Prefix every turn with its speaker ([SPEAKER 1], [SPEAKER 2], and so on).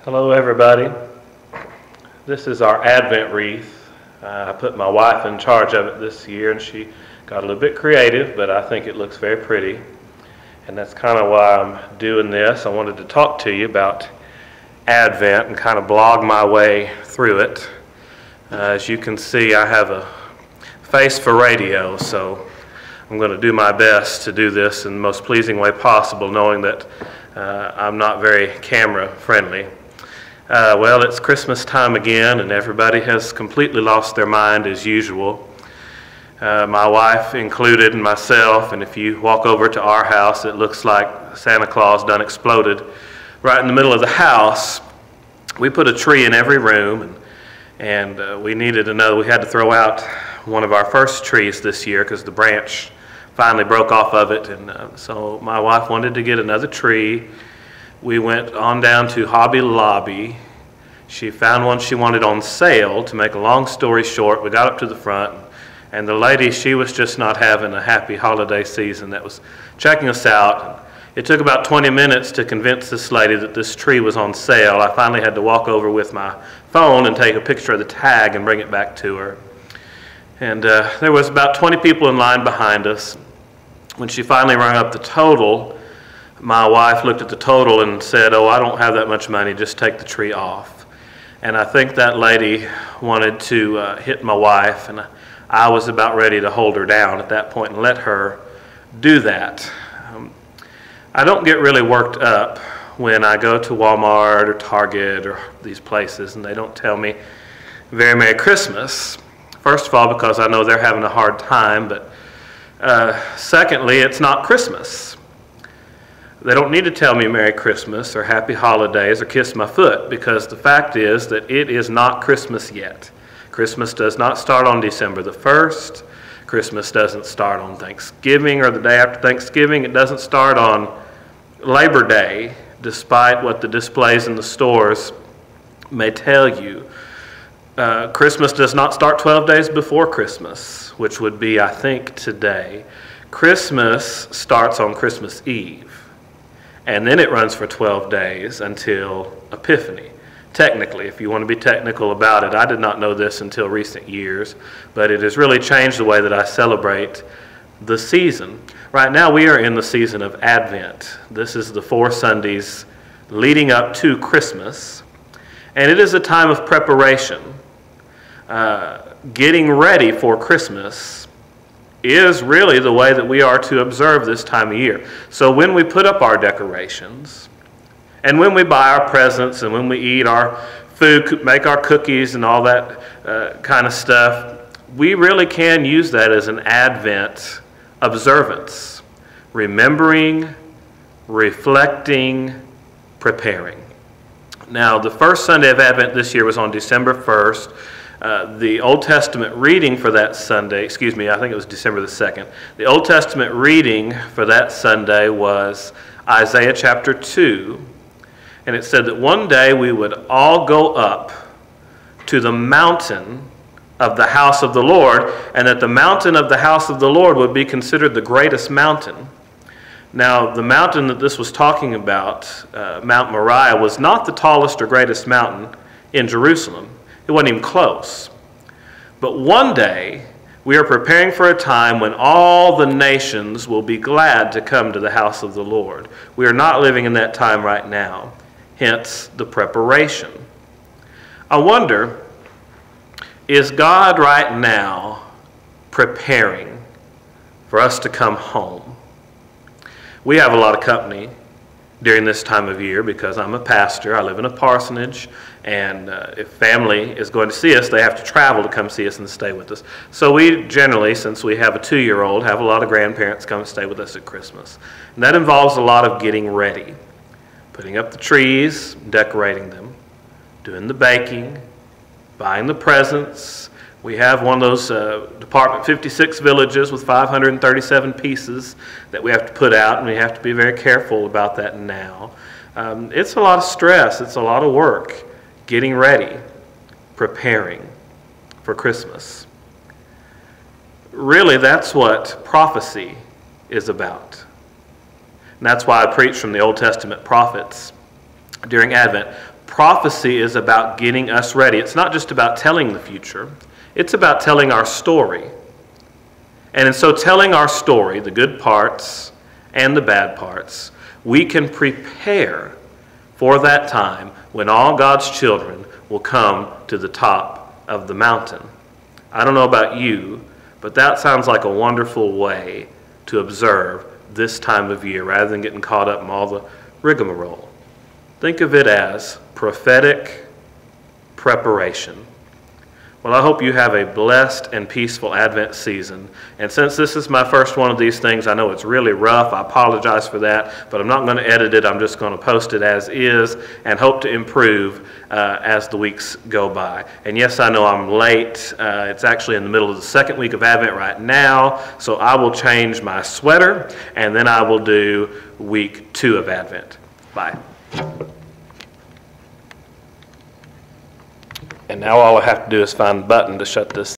[SPEAKER 1] Hello everybody. This is our Advent wreath. I put my wife in charge of it this year and she got a little bit creative, but I think it looks very pretty. And that's kind of why I'm doing this. I wanted to talk to you about Advent and kind of blog my way through it. As you can see, I have a face for radio, so I'm going to do my best to do this in the most pleasing way possible, knowing that I'm not very camera friendly. Well, it's Christmas time again, and everybody has completely lost their mind as usual. My wife included and myself, and if you walk over to our house, it looks like Santa Claus done exploded right in the middle of the house. We put a tree in every room, and we needed another. We had to throw out one of our first trees this year because the branch finally broke off of it, and so my wife wanted to get another tree. We went on down to Hobby Lobby. She found one she wanted on sale. To make a long story short, we got up to the front, and the lady, she was just not having a happy holiday season that was checking us out. It took about 20 minutes to convince this lady that this tree was on sale. I finally had to walk over with my phone and take a picture of the tag and bring it back to her. And there was about 20 people in line behind us. When she finally rang up the total, my wife looked at the total and said, "Oh, I don't have that much money, just take the tree off." And I think that lady wanted to hit my wife, and I was about ready to hold her down at that point and let her do that. I don't get really worked up when I go to Walmart or Target or these places and they don't tell me very Merry Christmas. First of all, because I know they're having a hard time, but secondly, it's not Christmas. They don't need to tell me Merry Christmas or Happy Holidays or kiss my foot, because the fact is that it is not Christmas yet. Christmas does not start on December the 1st. Christmas doesn't start on Thanksgiving or the day after Thanksgiving. It doesn't start on Labor Day, despite what the displays in the stores may tell you. Christmas does not start 12 days before Christmas, which would be, I think, today. Christmas starts on Christmas Eve. And then it runs for 12 days until Epiphany. Technically, if you want to be technical about it, I did not know this until recent years, but it has really changed the way that I celebrate the season. Right now we are in the season of Advent. This is the 4 Sundays leading up to Christmas, and it is a time of preparation. Getting ready for Christmas is really the way that we are to observe this time of year. So when we put up our decorations, and when we buy our presents, and when we eat our food, make our cookies and all that kind of stuff, we really can use that as an Advent observance. Remembering, reflecting, preparing. Now, the first Sunday of Advent this year was on December 1st. The Old Testament reading for that Sunday, I think it was December the 2nd. The Old Testament reading for that Sunday was Isaiah chapter 2. And it said that one day we would all go up to the mountain of the house of the Lord, and that the mountain of the house of the Lord would be considered the greatest mountain. Now, the mountain that this was talking about, Mount Moriah, was not the tallest or greatest mountain in Jerusalem. It wasn't even close. But one day, we are preparing for a time when all the nations will be glad to come to the house of the Lord. We are not living in that time right now, hence the preparation. I wonder, is God right now preparing for us to come home? We have a lot of company during this time of year because I'm a pastor. I live in a parsonage, and if family is going to see us, they have to travel to come see us and stay with us. So we generally, since we have a 2-year-old, have a lot of grandparents come and stay with us at Christmas. And that involves a lot of getting ready, putting up the trees, decorating them, doing the baking, buying the presents. We have one of those Department 56 villages with 537 pieces that we have to put out, and we have to be very careful about that now. It's a lot of stress. It's a lot of work getting ready, preparing for Christmas. Really, that's what prophecy is about. And that's why I preach from the Old Testament prophets during Advent. Prophecy is about getting us ready. It's not just about telling the future. It's about telling our story. And in so telling our story, the good parts and the bad parts, we can prepare for that time when all God's children will come to the top of the mountain. I don't know about you, but that sounds like a wonderful way to observe this time of year rather than getting caught up in all the rigmarole. Think of it as prophetic preparation. Well, I hope you have a blessed and peaceful Advent season. And since this is my first one of these things, I know it's really rough. I apologize for that, but I'm not going to edit it. I'm just going to post it as is and hope to improve as the weeks go by. And yes, I know I'm late. It's actually in the middle of the second week of Advent right now, so I will change my sweater, and then I will do week 2 of Advent. Bye. And now all I have to do is find the button to shut this